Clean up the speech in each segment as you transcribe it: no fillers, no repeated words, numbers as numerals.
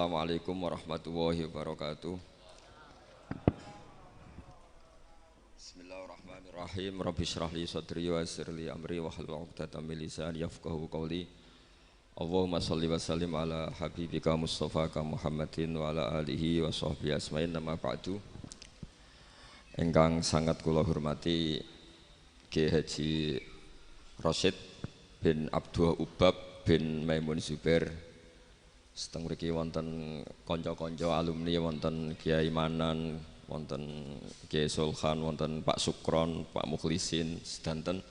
Assalamualaikum warahmatullahi wabarakatuh. Bismillahirrahmanirrahim. Rabbi shrah li sadri wa yassir li amri wahlul 'uqdatam min lisani yafqahu qawli. Allahumma shalli wa sallim ala habibika Mustafa Muhammadin wa ala alihi wa sahbihi asma'in nama ba'du. Engkang sangat kula hormati Ki Haji Rasyid bin Abdul Ubab bin Maimun Zubair. Seteng mriki wonten kanca-kanca alumni, wonten Kiai Manan, wonten Kiai Sulhan, wonten Pak Sukron, Pak Mukhlisin, sedanten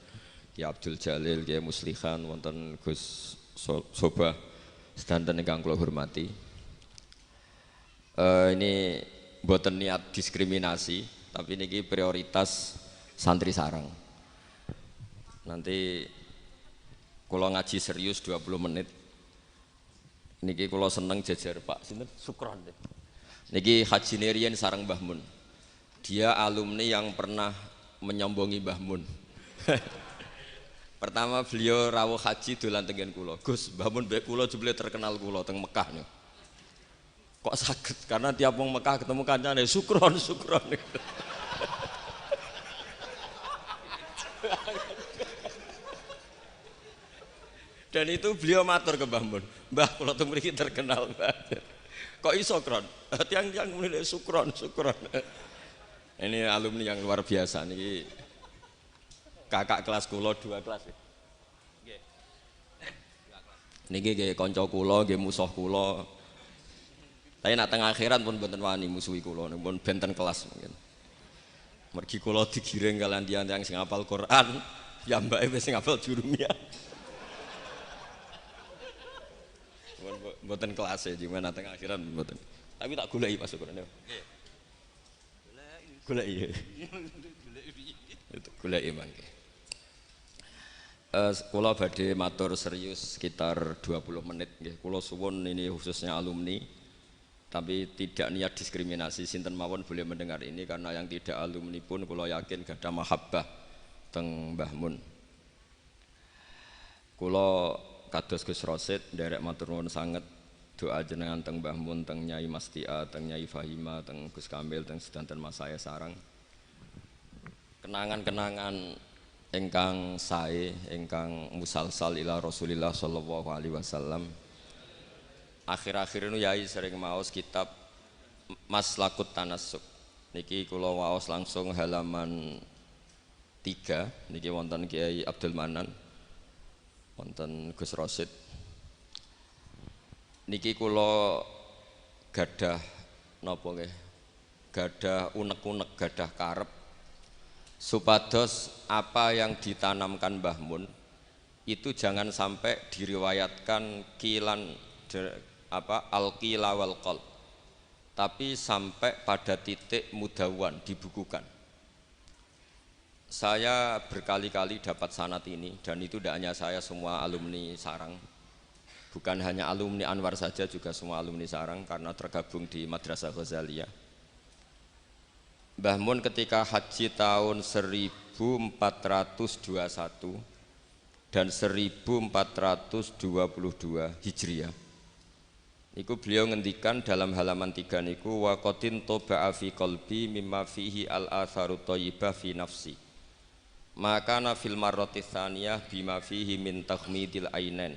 Kiai Abdul Jalil, Kiai Muslihan, wonten Gus Sobah, sedanten ingkang kula hormati. Ini mboten niat diskriminasi, tapi niki prioritas santri sarang. Nanti kula ngaji serius 20 menit. Niki kula seneng jajar Pak sinten Sukron. Niki Haji Nerian sareng Mbah Mun. Dia alumni yang pernah menyombongi Mbah Mun. Pertama beliau rawuh haji dolan tengen kula. Gus, Mbah Mun mbek kula jebule terkenal kula teng Mekah niku. Kok saged? Karena tiap wong Mekah ketemu kancane Sukron. Dan itu beliau matur ke Mbah Mun, Mbah kula teng mriki terkenal Mbah. Kok iso Kron? Tiang-tiang muni Sukron. Ini alumni yang luar biasa niki. Kakak kelas kula 2 kelas. Nggih. Niki nggih kanca kula, nggih musuh kula. Tapi nak teng akhirat pun mboten wani musuhi kula, pun benten kelas mungkin. Mergi kula digiring kalian tiang-tiang sing hafal Quran, ya mbake wis sing hafal jurumiyah. Mboten kelas ya, gimana tengah akhiran mboten. Tapi tak goleki Pak Sukron. Nggih. Goleki. Itu goleki mangke. Kula badhe matur serius sekitar 20 menit nggih. Kula suwun ini khususnya alumni, tapi tidak niat diskriminasi, sinten mawon boleh mendengar ini karena yang tidak alumni pun kula yakin gadah mahabbah teng Mbah Mun. Kula kados Gus Rasyid nderek matur nuwun sanget doa jenengan teng Mbah Mun, teng Nyai Mastia, teng Nyai Fahima, teng Gus Kamil, teng sedanten Mas saya sarang. Kenangan-kenangan ingkang sae, ingkang musalsal ila Rasulillah sallallahu alaihi wasallam. Akhir-akhir ini Yai sering maos kitab Maslakut Tanassuk. Niki kula waos langsung halaman 3. Niki wonten Kiai Abdul Manan, wonten Gus Rasyid. Niki kula gadah napa nggih? Gadah unek-unek, gadah karep supados apa yang ditanamkan Mbah Mun itu jangan sampai diriwayatkan kilan al-qila wal qal, tapi sampai pada titik mudawan, dibukukan. Saya berkali-kali dapat sanad ini, dan itu tidak hanya saya, semua alumni sarang, bukan hanya alumni Anwar saja, juga semua alumni sarang karena tergabung di Madrasah Ghazaliyah. Mbah Mun ketika haji tahun 1421 dan 1422 Hijriah, niku beliau ngendikan dalam halaman 3 niku waqatin toba'a fi qalbi mimma fihi al-atharu thayyibah fi nafsi. Maka fil marrati tsaniyah bima fihi min takhmidil ainain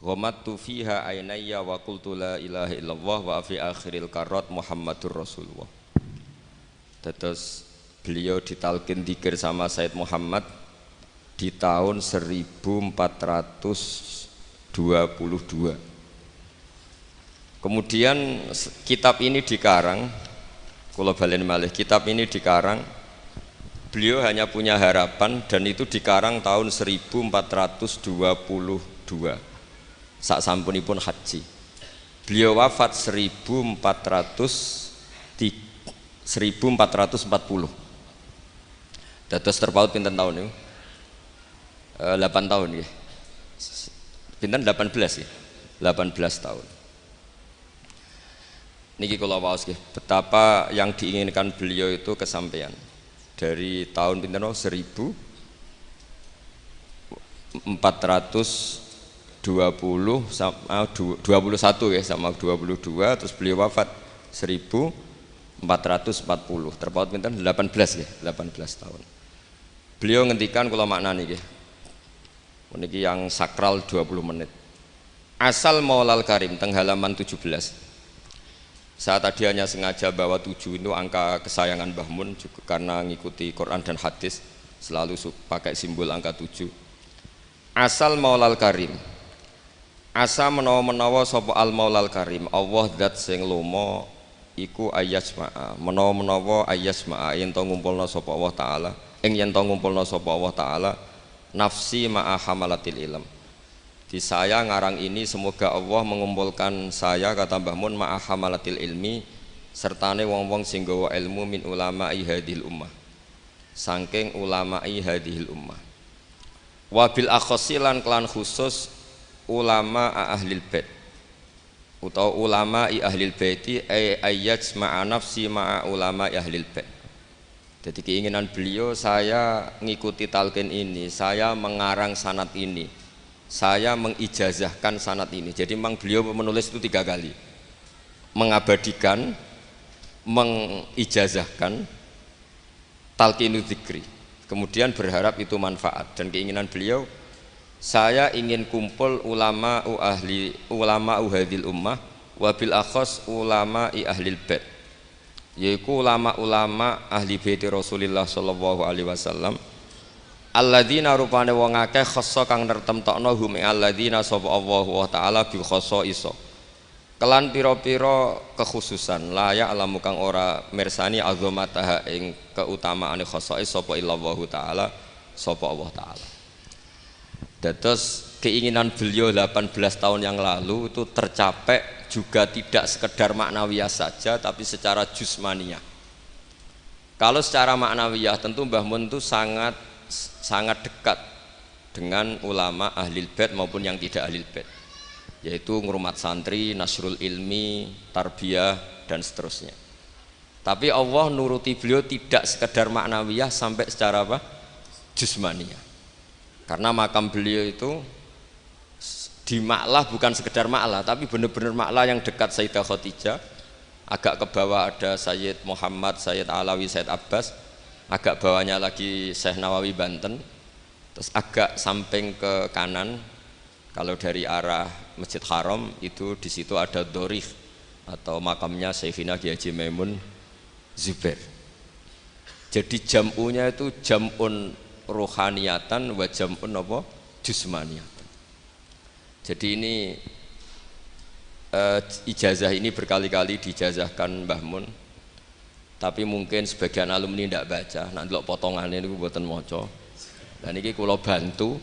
ghamattu fiha ainayya wa qultu la ilaha illallah wa fi akhiril karat Muhammadur Rasulullah. Terus beliau ditalkin dzikir sama Said Muhammad di tahun 1422. Kemudian kitab ini dikarang, kula balen malih, kitab ini dikarang. Beliau hanya punya harapan dan itu dikarang tahun 1422 sak sampunipun haji. Beliau wafat 1440. Dados terpaut pinten tahun niku? 8 tahun nggih. Pinten 18 nggih. 18 tahun. Niki kula waos nggih, betapa yang diinginkan beliau itu kesampaian. Dari tahun pinten 1440 20 sama 21 ya sama 22 terus beliau wafat 1440 terpaut pinten 18 ya 18 tahun. Beliau ngendikan kula maknani nggih. Meniki yang sakral 20 menit. Asal Maulal Karim teng halaman 17. Saya tadi hanya sengaja bawa 7 itu angka kesayangan Mbah Mun juga karena ngikuti Quran dan hadis selalu pakai simbol angka 7. Asal Maulal Karim. Asa menawa-menawa sapa al Maulal Karim, Allah zat sing lomo iku ayasma'a. Menawa-menawa ayasma'a yen to ngumpulna sapa Allah taala, yen to ngumpulna sapa Allah taala nafsi ma'a hamalatil ilm. Di saya ngarang ini semoga Allah mengumpulkan saya kata Mbah Mun ma'a hamalatil ilmi sertane wong-wong sing gawa ilmu min ulama'i hadhil ummah. Saking ulama'i hadhil ummah. Wabil akhosilan kelan khusus ulama ahlil bait atau ulama ahlil baiti ayat ma'a nafsi ma'a ulama ahlil bait. Jadi keinginan beliau saya ngikuti talqin ini, saya mengarang sanad ini, saya mengijazahkan sanad ini. Jadi memang beliau menulis itu 3 kali, mengabadikan, mengijazahkan, talqinu dzikri. Kemudian berharap itu manfaat dan keinginan beliau saya ingin kumpul ulama hadhil ummah wabil akhos ulama ahlil bait, yaitu ulama-ulama ahli bait Rasulullah sallallahu alaihi wasallam alladzina rupane wong akeh khassa kang nertemtokno hum alladzina sapa Allah wa taala bi khassa iso kelan pira-pira kekhususan layak alamu kang ora mirsani azamataha ing keutamaane khassa sapa illallah taala sapa Allah taala. Dados keinginan beliau 18 tahun yang lalu itu tercapai juga tidak sekedar maknawiyah saja tapi secara jusmaniyah. Kalau secara maknawiyah tentu Mbah Mun itu sangat dekat dengan ulama ahlil bait maupun yang tidak ahlil bait, yaitu ngurmat santri, nasrul ilmi, tarbiyah dan seterusnya. Tapi Allah nuruti beliau tidak sekedar maknawiyah sampai secara apa? Jusmaniyah. Karena makam beliau itu di Ma'lah bukan sekedar Ma'lah tapi benar-benar Ma'lah yang dekat Sayyidah Khadijah. Agak ke bawah ada Sayyid Muhammad, Sayyid Alawi, Sayyid Abbas. Agak bawahnya lagi Syekh Nawawi Banten. Terus agak samping ke kanan kalau dari arah Masjid Haram itu di situ ada Dorif atau makamnya Sayyidina Kiai Haji Maimun Zubair. Jadi jam'unya itu jam'un rohaniyatan wa jam'un apa jusmaniyatan. Jadi ini ijazah ini berkali-kali dijazahkan Mbah Mun, tapi mungkin sebagian alumni tidak baca. Nanti lo potongannya ini buatan moco. Dan ini kalau bantu,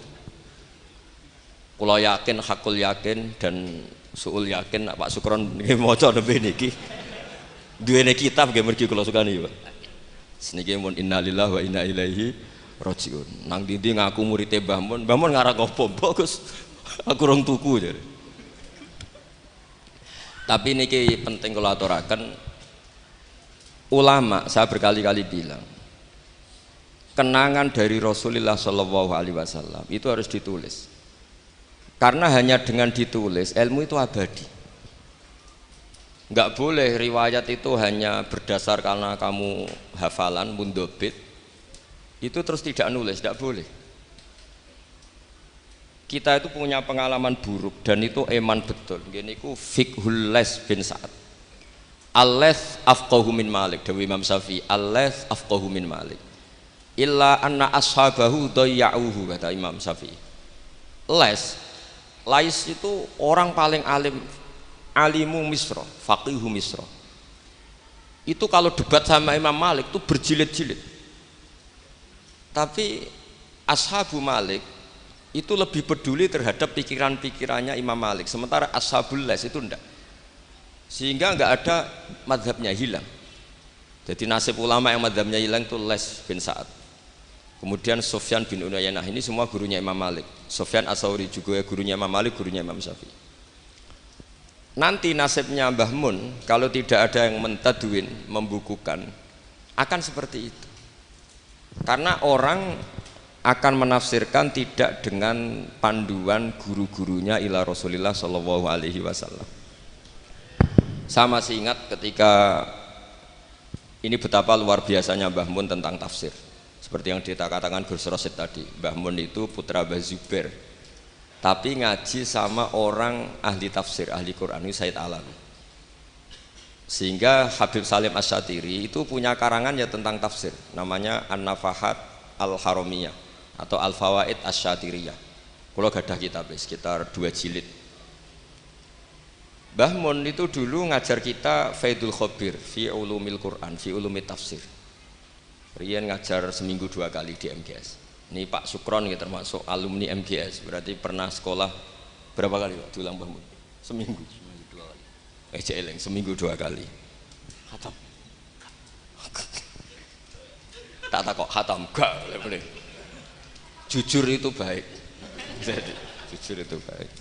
kalau yakin, hakul yakin dan suul yakin, Pak Sukron ini moco lebih niki. Dua kitab yang mergi kalau suka nih Pak. Seniki mun innalillahi wa inna ilaihi Rojiun. Nang dindi ngaku muridé Mbah Mun ngarang opo bagus. Aku rong tuku jare. Tapi niki penting kula aturaken ulama, saya berkali-kali bilang kenangan dari Rasulullah Shallallahu alaihi wasallam itu harus ditulis. Karena hanya dengan ditulis ilmu itu abadi. Enggak boleh riwayat itu hanya berdasar karena kamu hafalan mundobit itu terus tidak nulis, tidak boleh. Kita itu punya pengalaman buruk dan itu eman betul. Gini ku fiqhul Les bin Sa'ad. Al-Les afqahu min Malik, dewi Imam Syafi'i. Al-Les afqahu min Malik. Illa anna ashabahu dayya'uhu, kata Imam Syafi'i. Lais itu orang paling alim, alimu Misra, faqihu Misra. Itu kalau debat sama Imam Malik itu berjilid-jilid. Tapi ashabu Malik itu lebih peduli terhadap pikiran-pikirannya Imam Malik, sementara ashabul Les itu enggak. Sehingga enggak ada madhabnya hilang. Jadi nasib ulama yang madhabnya hilang itu Les bin Sa'ad. Kemudian Sufyan bin Uyainah, ini semua gurunya Imam Malik. Sufyan As-Tsauri juga gurunya Imam Malik, gurunya Imam Syafi'i. Nanti nasibnya Mbah Mun kalau tidak ada yang mentadwin, membukukan, akan seperti itu. Karena orang akan menafsirkan tidak dengan panduan guru-gurunya ila Rasulillah Shallallahu Alaihi Wasallam. Saya masih ingat ketika ini betapa luar biasanya Mbah Mun tentang tafsir. Seperti yang dikatakan Gus Rosid tadi, Mbah Mun itu putra Mbah Zubair, tapi ngaji sama orang ahli tafsir, ahli Quran, ini Said Alawi. Sehingga Habib Salim Asy-Syatiri itu punya karangan ya tentang tafsir, namanya An-Nafahat Al-Haramiyah atau Al-Fawaid Asy-Syatiriyah. Kalau gadah kitab sekitar 2 jilid. Mbah Mun itu dulu ngajar kita Faidul Khobir fi ulumil Quran, fi ulumit tafsir. Rian ngajar seminggu 2 kali di MGS. Ini Pak Sukron ya termasuk alumni MGS, berarti pernah sekolah berapa kali Pak diulang Mbah Mun? Seminggu 2 kali. Eleng seminggu 2 kali. Khatam. Tak kok khatam gak boleh. Jujur itu baik. Jadi jujur itu baik.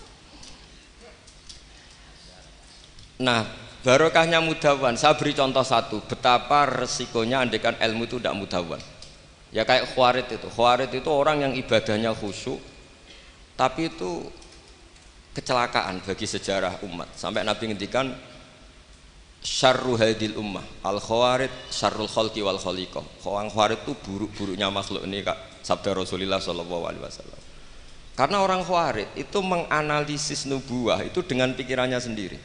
Nah, barokahnya mudawan, saya beri contoh satu, betapa resikonya andekan ilmu itu tidak mudawan. Ya kayak Khawarid itu orang yang ibadahnya khusyuk, tapi itu kecelakaan bagi sejarah umat. Sampai Nabi ngendikan syarru hadil ummah, al khawarid syarrul khalqi wal khaliqah. Orang Khawarid itu buruk-buruknya makhluk, ini Kak sabda Rasulullah SAW. Karena orang Khawarid itu menganalisis nubuah itu dengan pikirannya sendiri,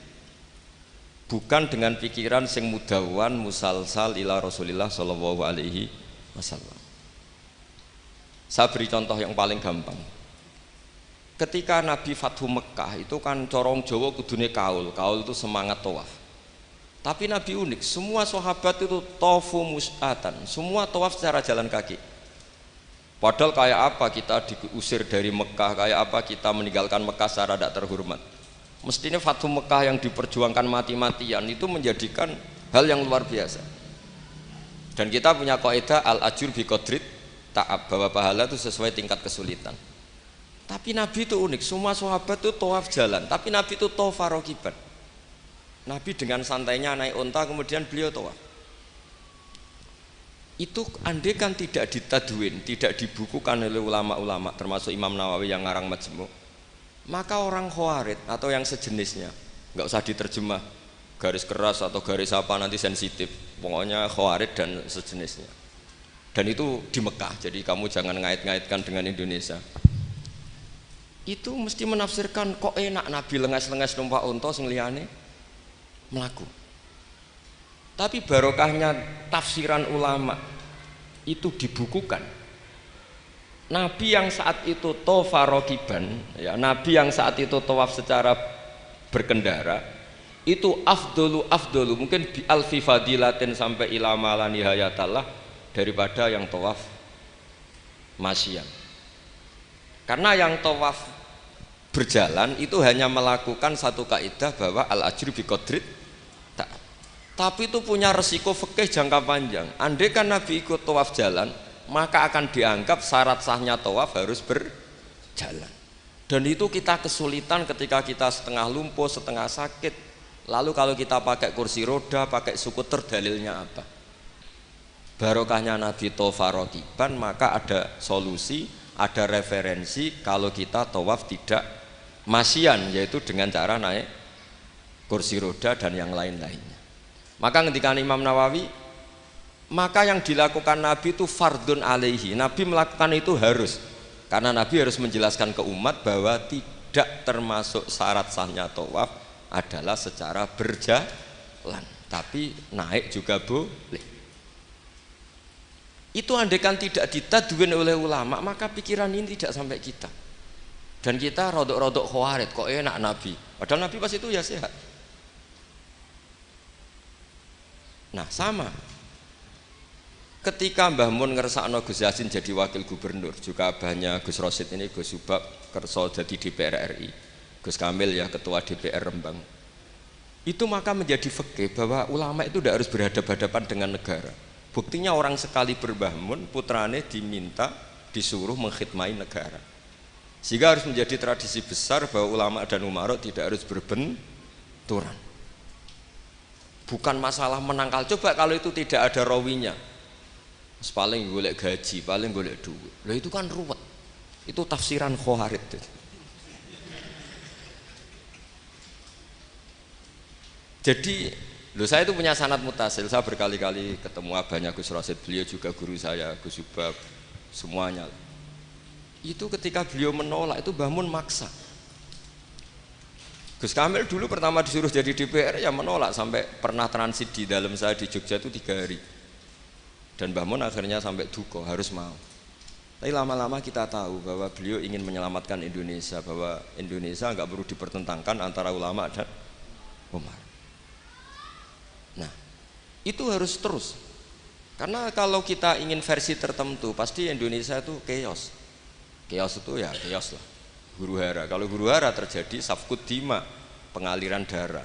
bukan dengan pikiran sing mudawan musalsal ila Rasulillah Shallallahu Alaihi Wasallam. Saya beri contoh yang paling gampang. Ketika Nabi Fathu Mekah itu kan corong Jawa kudune kaul itu semangat tawaf. Tapi Nabi unik, semua sahabat itu tawafu mus'atan, semua tawaf secara jalan kaki. Padahal kayak apa kita diusir dari Mekah, kayak apa kita meninggalkan Mekah secara tidak terhormat. Mestinya Fathu Mekah yang diperjuangkan mati-matian itu menjadikan hal yang luar biasa. Dan kita punya kaidah al-ajur bi qadrit ta'ab, bahwa pahala itu sesuai tingkat kesulitan. Tapi Nabi itu unik, semua sahabat itu tawaf jalan, tapi Nabi itu tawaf rakiban. Nabi dengan santainya naik unta kemudian beliau tawaf. Itu andai kan tidak ditadwin, tidak dibukukan oleh ulama-ulama termasuk Imam Nawawi yang ngarang Majmu', maka orang Khawarid atau yang sejenisnya, nggak usah diterjemah garis keras atau garis apa nanti sensitif, pokoknya Khawarid dan sejenisnya. Dan itu di Mekah, jadi kamu jangan ngait-ngaitkan dengan Indonesia. Itu mesti menafsirkan kok enak Nabi lengas-lengas numpak unta sing liyane melaku. Tapi barokahnya tafsiran ulama itu dibukukan. Nabi yang saat itu tawaf rakiban, ya, Nabi yang saat itu tawaf secara berkendara, itu afdolu mungkin bi alfi fadilatin sampai ila mala nihayatallah daripada yang tawaf masyian. Karena yang tawaf berjalan itu hanya melakukan satu kaidah bahwa al ajru bi qadrit, tapi itu punya resiko fikih jangka panjang. Andai kan Nabi ikut tawaf jalan, maka akan dianggap syarat sahnya tawaf harus berjalan. Dan itu kita kesulitan ketika kita setengah lumpuh, setengah sakit. Lalu kalau kita pakai kursi roda, pakai skuter, dalilnya apa? Barokahnya Nabi tawaf rakiban, maka ada solusi, ada referensi kalau kita tawaf tidak masyian, yaitu dengan cara naik kursi roda dan yang lain-lainnya. Maka ketika Imam Nawawi, maka yang dilakukan Nabi itu fardun alaihi, Nabi melakukan itu harus, karena Nabi harus menjelaskan ke umat bahwa tidak termasuk syarat sahnya tawaf adalah secara berjalan, tapi naik juga boleh. Itu andaikan tidak ditadwin oleh ulama, maka pikiran ini tidak sampai kita. Dan kita rodok-rodok Khawarid, kok enak Nabi, padahal Nabi pas itu ya sehat. Nah sama, ketika Mbah Mun ngersakno Gus Yasin jadi wakil gubernur, juga banyak Gus Rosid ini, Gus Subak kerso jadi DPR RI, Gus Kamil ya ketua DPR Rembang. Itu maka menjadi fikih bahwa ulama itu tidak harus berhadapan-hadapan dengan negara. Buktinya orang sekali Mbah Mun, putrane diminta disuruh mengkhidmati negara. Sehingga harus menjadi tradisi besar bahwa ulama dan umarok tidak harus berbenturan. Bukan masalah menangkal, coba kalau itu tidak ada rawinya. paling golek gaji, paling golek duit. Lah itu kan ruwet. Itu tafsiran Khawarij. Jadi, saya itu punya sanad mutasil. Saya berkali-kali ketemu abahnya Gus Rosid, beliau juga guru saya, Gus Subab, semuanya. Itu ketika beliau menolak itu Mbah Mun maksa. Gus Kamil dulu pertama disuruh jadi DPR ya menolak, sampai pernah transit di dalam saya di Jogja itu 3 hari. Dan Mbah Mun akhirnya sampai duka harus mau. Tapi lama-lama kita tahu bahwa beliau ingin menyelamatkan Indonesia, bahwa Indonesia nggak perlu dipertentangkan antara ulama dan Umar. Nah, itu harus terus. Karena kalau kita ingin versi tertentu, pasti Indonesia itu chaos. Chaos itu ya chaos lah. Huru hara. Kalau huru hara terjadi safkut dima, pengaliran darah,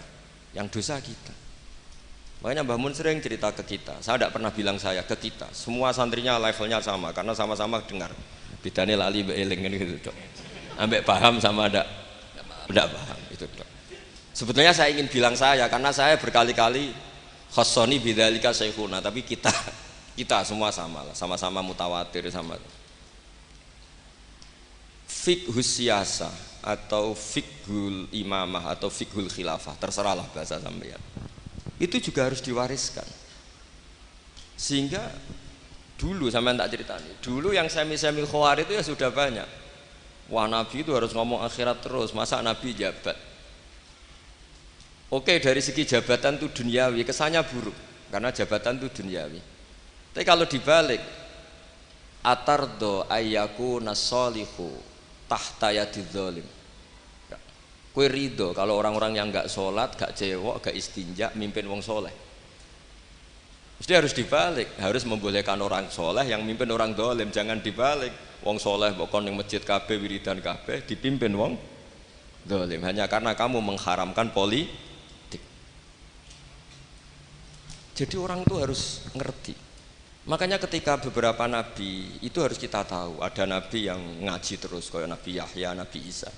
yang dosa kita. Makanya Mbah Mun sering cerita ke kita. Saya tidak pernah bilang saya, ke kita. Semua santrinya levelnya sama, karena sama-sama dengar. Bedanya lali beeling gitu dok. Ambek paham sama tidak paham itu dok. Sebetulnya saya ingin bilang saya, karena saya berkali-kali khassoni bidzalika syekhuna, tapi kita semua sama lah, sama-sama mutawatir sama. Fiqhus siyasa atau fiqhul imamah atau fiqhul khilafah, terserahlah bahasa sampeyan. Itu juga harus diwariskan. Sehingga dulu sampean tak ceritani, dulu yang semi-semi Khawarij itu ya sudah banyak. Wah, Nabi itu harus ngomong akhirat terus, masa Nabi jabat. Oke, dari segi jabatan itu duniawi, kesannya buruk karena jabatan itu duniawi. Tapi kalau dibalik, atardo ayyaku nasolihu tahta yadidz zalim. Kue ridho kalau orang-orang yang nggak sholat, nggak cewek, nggak istinja, mimpin wong soleh. Mesti harus dibalik, harus membolehkan orang soleh yang mimpin orang dolim, jangan dibalik. Wong soleh bokon yang masjid kabeh wiridan kabeh dipimpin wong dolim hanya karena kamu mengharamkan politik. Jadi orang itu harus ngerti. Makanya ketika beberapa nabi itu harus kita tahu, ada nabi yang ngaji terus kayak Nabi Yahya, Nabi Isa.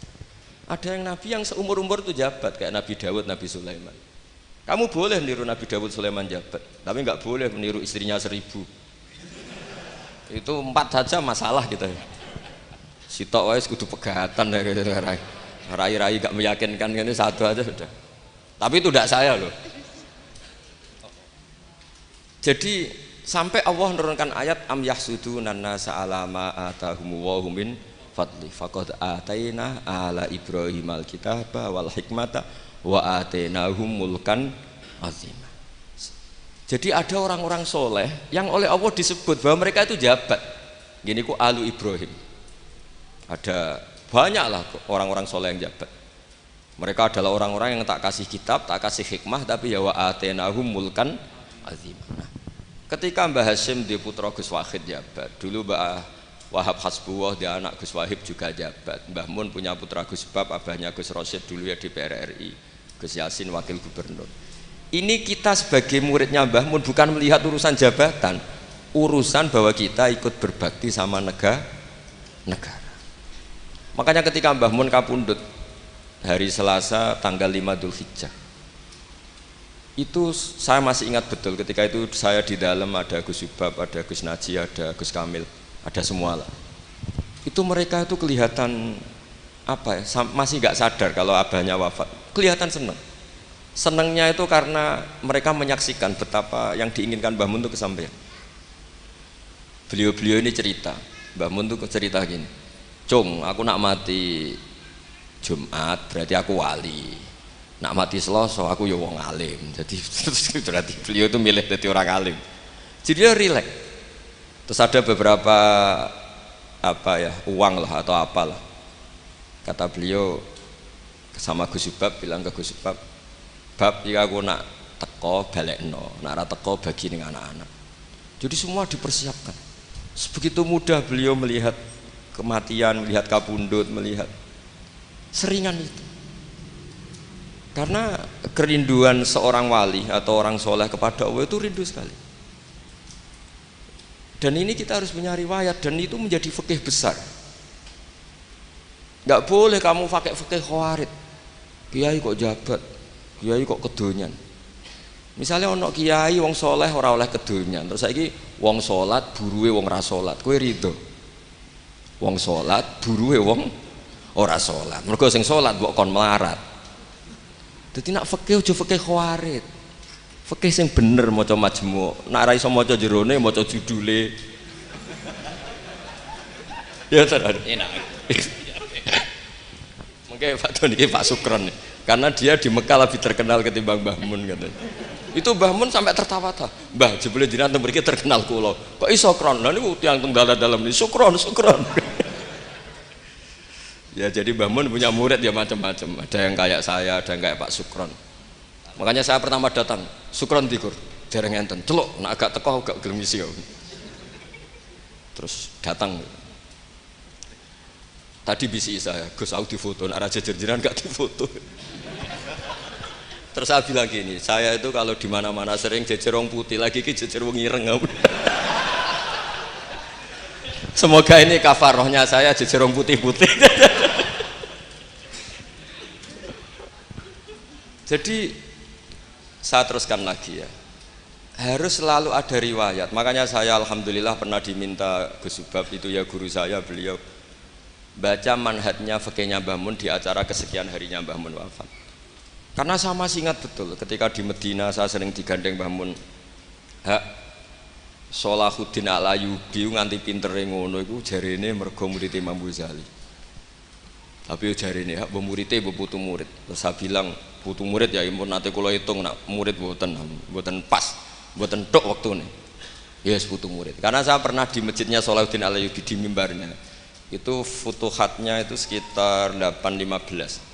Ada yang nabi yang seumur-umur itu jabat kayak Nabi Dawud, Nabi Sulaiman. Kamu boleh meniru Nabi Dawud, Sulaiman jabat, tapi nggak boleh meniru istrinya 1000. Itu 4 saja masalah kita. Sitok wis kudu pegatan ya gitu. Rai-rai gak meyakinkan ini 1 aja sudah. Tapi itu tidak saya loh. Jadi sampai Allah menurunkan ayat am yahsuduna nasa ala ma atahum wa hum min fadli faqad ataina ala ibrahim alkitaba wal hikmata wa atainahum mulkan azima. Jadi ada orang-orang soleh yang oleh Allah disebut bahwa mereka itu jabat. Gini ku alu Ibrahim. Ada banyaklah orang-orang soleh yang jabat. Mereka adalah orang-orang yang tak kasih kitab, tak kasih hikmah, tapi ya wa atainahum mulkan azima. Nah, ketika Mbah Hasyim di putra Gus Wahid jabat, dulu Mbah Wahab Hasbuwah dia anak Gus Wahib juga jabat. Mbah Mun punya putra Gus Bab, abahnya Gus Rosid dulu ya di PRRI, Gus Yasin wakil gubernur. Ini kita sebagai muridnya Mbah Mun bukan melihat urusan jabatan, urusan bahwa kita ikut berbakti sama negara. Makanya ketika Mbah Mun kapundhut hari Selasa tanggal 5 Dzulhijjah, itu saya masih ingat betul. Ketika itu saya di dalam, ada Gus Subab, ada Gus Naji, ada Gus Kamil, ada semua lah. Itu mereka itu kelihatan apa ya, masih nggak sadar kalau abahnya wafat. Kelihatan senang. Senangnya itu karena mereka menyaksikan betapa yang diinginkan Mbah Mun itu kesampaian. Beliau-beliau ini cerita, Mbah Mun itu cerita gini, Cung, aku nak mati Jumat berarti aku wali. Nak mati Selasa aku ya wong alim. Jadi berarti beliau itu milih jadi orang alim. Jadi dia rileks. Terus ada beberapa apa ya, uang lah atau apalah. Kata beliau sama Gus Subab, bilang ke Gus Subab, bab jika aku nak teko balekno, nak ra teko bagi ning anak-anak. Jadi semua dipersiapkan. Sebegitu mudah beliau melihat kematian, melihat kapundhut, melihat seringan itu. Karena kerinduan seorang wali atau orang soleh kepada Allah itu rindu sekali. Dan ini kita harus punya riwayat, dan itu menjadi fikih besar. Nggak boleh kamu pakai fikih Khawarij. Kiai kok jabat, kiai kok kedonyan. Misalnya ono kiai wong soleh ora oleh kedunya, terus saiki wong salat buruwe wong ora salat, kowe rido? Wong salat buruwe wong ora salat. Mergo sing salat mbok kon melarat. Dadi nak fikih aja fikih khawarit. Fikih sing bener maca majmu'. Nak ora iso maca jerone maca judule. Ya terus enak. Mungkin Pak Don ini Pak Sukron nih. Karena dia di Mekah lebih terkenal ketimbang Mbah Mun katanya. Itu Mbah Mun sampai tertawa-tawa. Mbah jebule jenengan teng mriki terkenal kula. Kok iso kron? Lah niku tiyang teng dalam ini Sukron. Ya jadi Mbah Mun punya murid ya macam-macam. Ada yang kayak saya, ada yang kayak Pak Sukron. Makanya saya pertama datang, Sukron dikur, dereng enten. Celuk, nak agak teko agak gelem isi. Terus datang. Tadi bisi saya, Gus aku difoto, nak raja jenengan gak difoto. Terus saya bilang gini, saya itu kalau di mana-mana sering jejer wong putih, lagi ki jejer wong ireng. Semoga ini kafarohnya saya jejer wong putih-putih. Jadi saya teruskan lagi ya, harus selalu ada riwayat. Makanya saya alhamdulillah pernah diminta Gus Subab, itu ya guru saya, beliau baca manhajnya fikihnya Mbah Mun di acara kesekian harinya Mbah Mun wafat. Karena saya masih ingat betul ketika di Medina saya sering digandeng Mbah Mun. Hak Sholahuddin Al-Ayyubi nganti pintere ngono iku jarene mergo murid Imam Ghazali. Tapi jarene hak muridé mbok putu murid. Terus saya bilang putu murid ya impun nate kula hitung nak murid mboten pas, mboten tok wektune. Yes putu murid. Karena saya pernah di masjidnya Sholahuddin Al-Ayyubi di mimbarnya. Itu futuhatnya itu sekitar 815.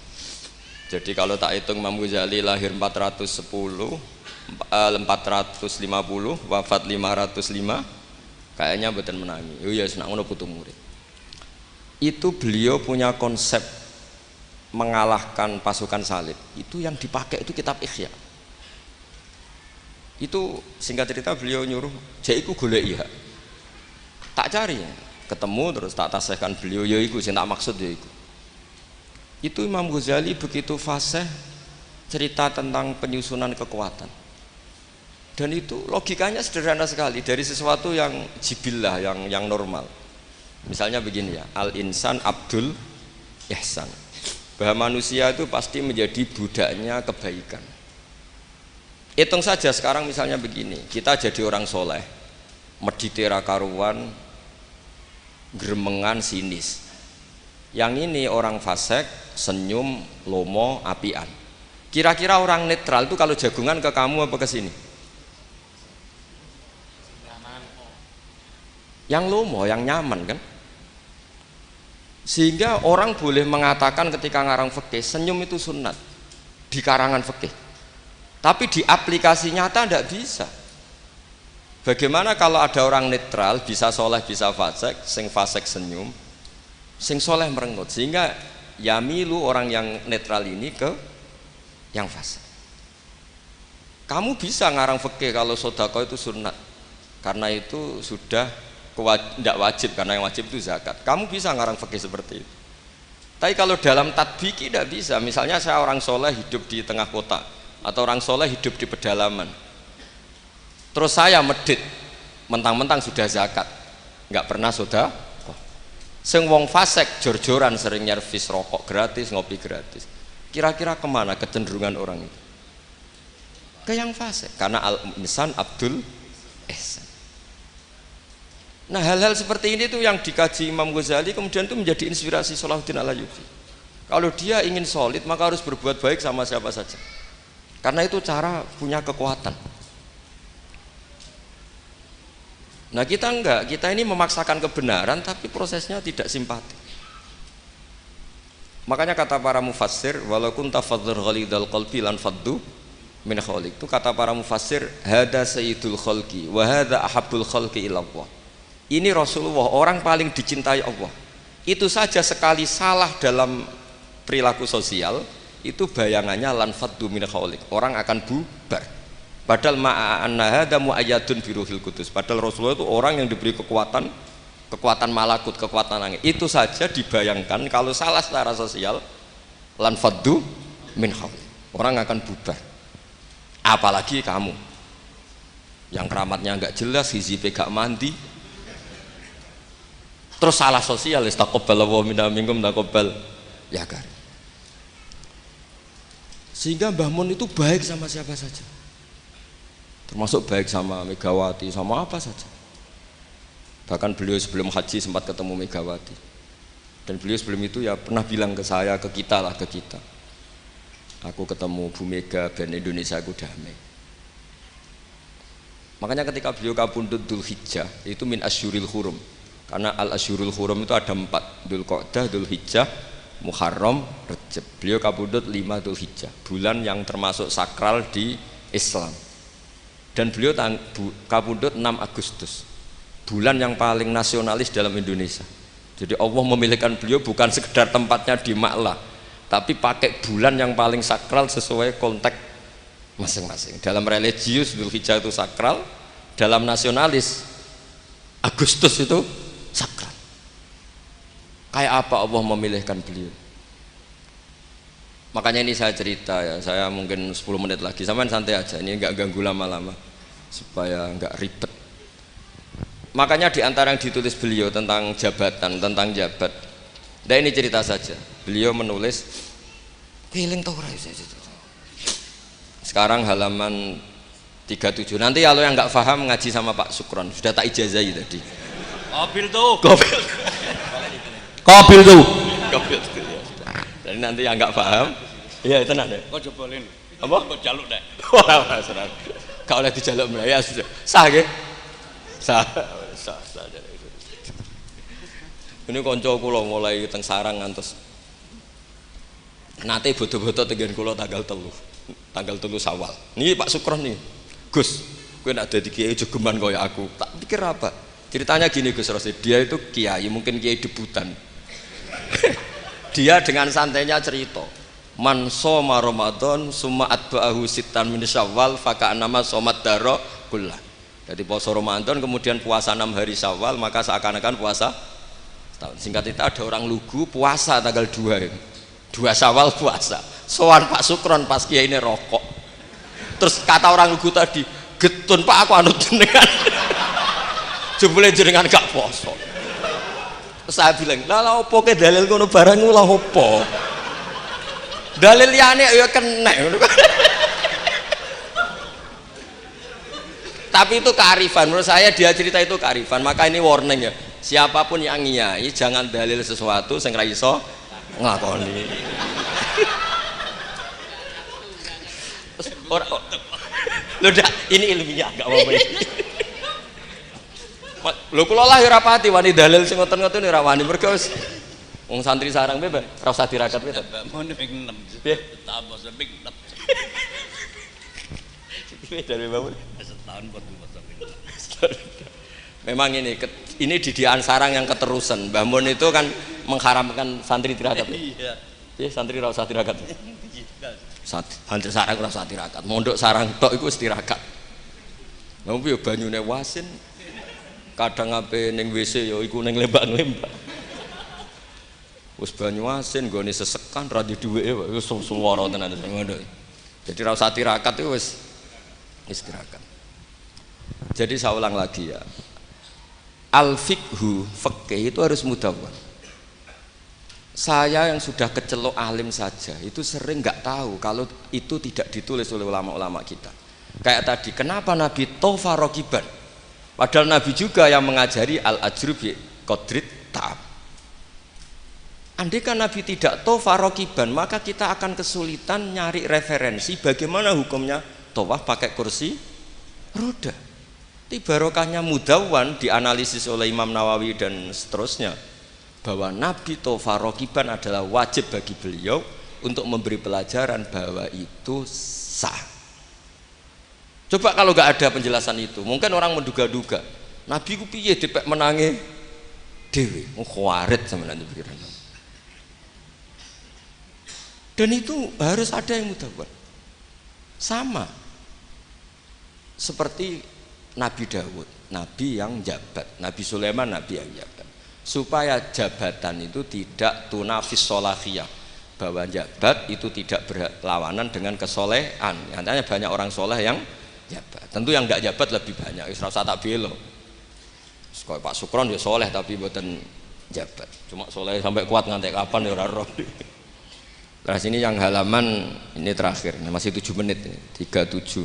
Jadi kalau tak hitung Imam Ghazali lahir 410, 450, wafat 505, kayaknya mboten menangi. Oh ya senang ngono putu murid. Itu beliau punya konsep mengalahkan pasukan salib. Itu yang dipakai itu kitab Ihya. Itu singkat cerita beliau nyuruh, "Jaiku goleki hak." Tak cari ya. Ketemu terus tak tasihkan beliau, ya iku sing tak maksud ya iku. Itu Imam Ghazali begitu fasih cerita tentang penyusunan kekuatan. Dan itu logikanya sederhana sekali dari sesuatu yang jibillah, yang normal. Misalnya begini ya, al-insan abdul ihsan. Bahwa manusia itu pasti menjadi budaknya kebaikan. Hitung saja sekarang misalnya begini, kita jadi orang soleh, meditera karuan, gremengan sinis. Yang ini orang fasik, senyum, lomo, apian. Kira-kira orang netral itu kalau jagungan ke kamu apa ke sini? Yang lomo, yang nyaman kan? Sehingga orang boleh mengatakan ketika ngarang fikih, senyum itu sunat di karangan fikih. Tapi di aplikasi nyata tidak bisa. Bagaimana kalau ada orang netral, bisa soleh, bisa fasik, sing fasik senyum, sing soleh merengut, sehingga yamilu orang yang netral ini ke yang fasik. Kamu bisa ngarang fikih kalau sedekah itu sunat, karena itu sudah tidak wajib, karena yang wajib itu zakat. Kamu bisa ngarang fikih seperti itu. Tapi kalau dalam tatbiki tidak bisa. Misalnya saya orang soleh hidup di tengah kota, atau orang soleh hidup di pedalaman. Terus saya medit, mentang-mentang sudah zakat, nggak pernah sudah. Sing wong fasek jor-joran sering nyervis rokok gratis, ngopi gratis. Kira-kira kemana kecenderungan orang itu? Ke yang fasek, karena al-insan abdul ihsan. Nah hal-hal seperti ini tuh yang dikaji Imam Ghazali, kemudian itu menjadi inspirasi Sholahuddin Al-Ayyubi. Kalau dia ingin solid maka harus berbuat baik sama siapa saja, karena itu cara punya kekuatan. Nah kita enggak, kita ini memaksakan kebenaran tapi prosesnya tidak simpati. Makanya kata para mufassir, walaupun tafadzur ghalidal qalbi lan faddu min khaliq, itu kata para mufassir, hada sayyidul khalqi wa hada ahabbul khalqi ilallah. Ini Rasulullah, orang paling dicintai Allah. Itu saja sekali salah dalam perilaku sosial, itu bayangannya lan faddu min khaliq, orang akan bubar. Padahal ma'anna hadza mu'ayyadun bi ruhil qudus. Padahal Rasulullah itu orang yang diberi kekuatan malakut, kekuatan langit. Itu saja dibayangkan kalau salah secara sosial lan faddu min haul, orang akan bubar. Apalagi kamu yang keramatnya nggak jelas, hizib gak mandi, terus salah sosial, istaqobbalallahu minna minkum taqobbal ya kan. Sehingga Mbah Mun itu baik sama siapa saja, termasuk baik sama Megawati, sama apa saja. Bahkan beliau sebelum haji sempat ketemu Megawati, dan beliau sebelum itu ya pernah bilang ke saya, ke kita lah, ke kita, aku ketemu Bu Mega dan Indonesia aku damai. Makanya ketika beliau kabundut Dzulhijjah itu min asyuril hurum, karena al asyurul hurum itu ada 4, Dzulqa'dah, Dzulhijjah, Muharram, Rajab. Beliau kabundut 5 Dzulhijjah, bulan yang termasuk sakral di Islam. Dan beliau kabundut 6 Agustus, bulan yang paling nasionalis dalam Indonesia. Jadi Allah memilihkan beliau bukan sekedar tempatnya di Ma'la, tapi pakai bulan yang paling sakral sesuai konteks masing-masing. Dalam religius Dzulhijjah itu sakral, dalam nasionalis Agustus itu sakral. Kayak apa Allah memilihkan beliau. Makanya ini saya cerita ya, saya mungkin 10 menit lagi, sampean santai aja, ini enggak ganggu lama-lama supaya enggak ribet. Makanya di antara yang ditulis beliau tentang jabatan, tentang jabat, nah ini cerita saja. Beliau menulis keling tau ora sekarang halaman 37. Nanti kalau yang enggak paham ngaji sama Pak Sukron, sudah tak ijazahi tadi. Kobil tuh ya. Jadi nanti yang nggak paham, iya itu nanti. Kau jebolin. Apa? Kau jaluk deh. Wah, serang. Kau oleh dijaluk ya sudah. Sah ke? Sah. Ini konco kulo mulai teng sarang ngantos. Nate bodo-bodo tegen kulo tanggal 3 Syawal. Ini Pak Sukron nih. Gus, gue nak jadi kiai jogeman kaya aku. Tak pikir apa? Ceritanya gini Gus Rosid, dia itu kiai, mungkin kiai debutan. Dia dengan santainya cerita, man soma Ramadan summa atba'ahu sittan min Syawal faka'annama somat daro kullah. Jadi puasa Ramadan kemudian puasa 6 hari Syawal, maka seakan-akan puasa setahun. Singkat itu ada orang lugu puasa tanggal 2 Syawal puasa. Soan Pak Sukron pas kiai ini rokok. Terus kata orang lugu tadi, getun Pak aku anut jenengan. Jebule jenengan gak poso. Saya bilang, lah opo ke dalil ngono barang lah opo? Dalil liyane ya kena. Tapi itu kearifan, menurut saya dia cerita itu kearifan. Maka ini warning ya, siapapun yang ngiyai jangan dalil sesuatu sing ra iso nglakoni. Ora lho ini ilmiah gak apa-apa ini. Lho kula lah ya ora pati wani dalil sing ngoten-ngoten ora wani mergo wis wong santri sarang piye, Pak? Ora usah dirakat piye to? Mun ping 6. Piye? Tambah ping 6. Piye dalil Bapak? Setahun buat puasa ping 6. Memang ini didikan sarang yang keterusan. Mbah Mun itu kan mengharamkan santri tirakat. Iya. Piye santri ora usah tirakat. Santri sarang ora usah tirakat. Mondok sarang tok iku wis tirakat. Lha piye banyune wasin? Kadang ape ning WC ya iku ning lembak-lembak. Wis banyu asin nggone sesekan ra di dhuweke wis suwara tenan ngono. Jadi ra usah tirakat itu wis istirahat. Jadi saya ulang lagi ya. Al fiqhu fikih itu harus mudawwan. Saya yang sudah kecelok alim saja itu sering nggak tahu kalau itu tidak ditulis oleh ulama-ulama kita. Kayak tadi, kenapa Nabi tofa rokiban? Padahal Nabi juga yang mengajari al-ajru bi qadrit ta'ab. Andai kan Nabi tidak tofa rokiban, maka kita akan kesulitan nyari referensi bagaimana hukumnya tawaf pakai kursi roda. Barokahnya mudawwan dianalisis oleh Imam Nawawi dan seterusnya bahwa Nabi tofa rokiban adalah wajib bagi beliau untuk memberi pelajaran bahwa itu sah. Coba kalau nggak ada penjelasan itu, mungkin orang menduga-duga Nabi ku piye dipek menangi dewi, khawarit sama nanti pikiran. Dan itu harus ada yang mudawwan. Sama seperti Nabi Dawud, Nabi yang jabat, Nabi Sulaiman, Nabi yang jabat, supaya jabatan itu tidak tunafis solahiyah, bahwa jabat itu tidak berlawanan dengan kesolehan. Nyatanya banyak orang soleh yang jabat. Tentu yang enggak jabat lebih banyak. Wis ora usah tak belo. Kok Pak Sukron ya soleh tapi mboten jabat. Cuma soleh sampai kuat nganti kapan ya ora roh. Nah sini yang halaman ini terakhir, masih 7 menit ini, 37.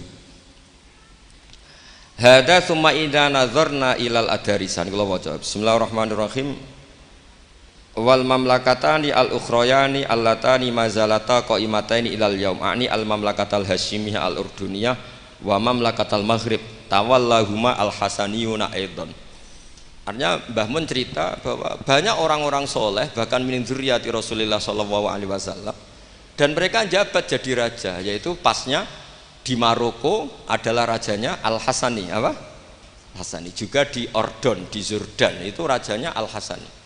Hada summa idza nazarna ilal adarisan. Kula waca. Bismillahirrahmanirrahim. Wal mamlakatani al ukhrayani allatani mazalata qaimataini ilal yaum. Ani al mamlakatal hasyimiyah al urduniyah wa mamlakatal maghrib tawallahuma al hasaniyuna aidan. Artinya Mbah Mun cerita bahwa banyak orang-orang soleh bahkan min dzurriyyati Rasulillah sallallahu alaihi wasallam dan mereka jabat jadi raja, yaitu pasnya di Maroko adalah rajanya Al-Hasani, apa? Hasani. Juga di Ordon, di Jordan itu rajanya Al-Hasani.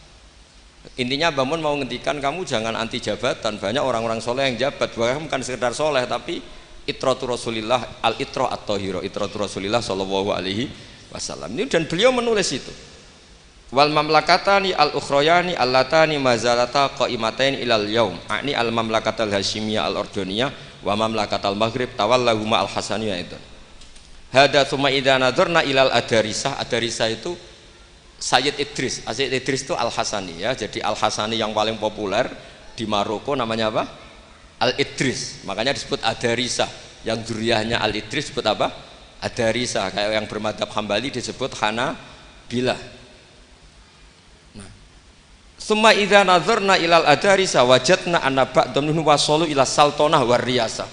Intinya Mbah Mun mau ngendikan kamu jangan anti jabatan, banyak orang-orang soleh yang jabat, bahkan bukan sekedar soleh tapi itratu Rasulillah, al-itra at-thahira, itratu Rasulillah sallallahu alaihi wasallam. Ini dan beliau menulis itu. Wal mamlakatani al ukhrayani allatani mazalata qaimatain ilal yaum ani al mamlakatal hasyimiyah al ordoniyah wa mamlakatal maghrib tawallahuma al hasaniyah itu. Hada tsumma idza nadzarna ilal adarisah. Adarisah itu Sayyid Idris. Sayyid Idris itu al Hasani ya. Jadi al Hasani yang paling populer di Maroko namanya apa? Al Idris. Makanya disebut adarisah. Yang dzurriyyahnya al Idris disebut apa? Adarisah. Kayak yang bermadzhab Hambali disebut Hanabilah. Summa idza nazarna ilal adarisa wajadna anna ba'dhum minhum wasalu ila sultanah war riyasah.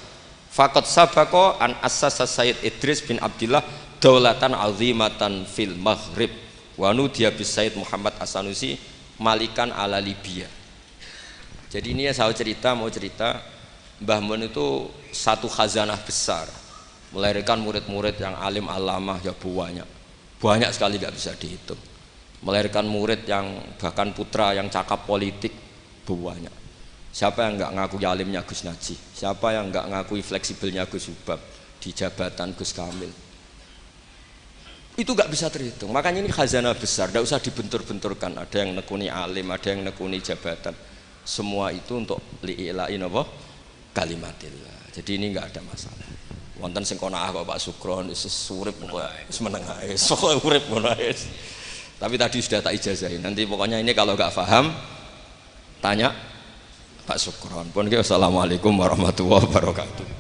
Faqad sabaqa an assasa Sayyid Idris bin Abdillah daulatan azimatan fil Maghrib wa nudiya bis Sayyid Muhammad As-Sanusi malikan ala Libya. Jadi ini ya saya mau cerita Mbah Mun itu satu khazanah besar, melahirkan murid-murid yang alim alamah ya banyak sekali nggak bisa dihitung. Melahirkan murid yang bahkan putra yang cakap politik banyak. Siapa yang nggak ngakui alimnya Gus Najih? Siapa yang nggak ngakui fleksibelnya Gus Subab di jabatan Gus Kamil? Itu nggak bisa terhitung. Makanya ini khazanah besar, nggak usah dibentur-benturkan. Ada yang nekuni alim, ada yang nekuni jabatan. Semua itu untuk li'ilain apa? Kalimatillah. Jadi ini nggak ada masalah. Wonten sing konaah kok Pak Sukron wis urip kok wis meneng ae. Sok urip ngono ae. Tapi tadi sudah tak ijazahin. Nanti pokoknya ini kalau nggak paham tanya Pak Sukron. Pun assalamualaikum warahmatullahi wabarakatuh.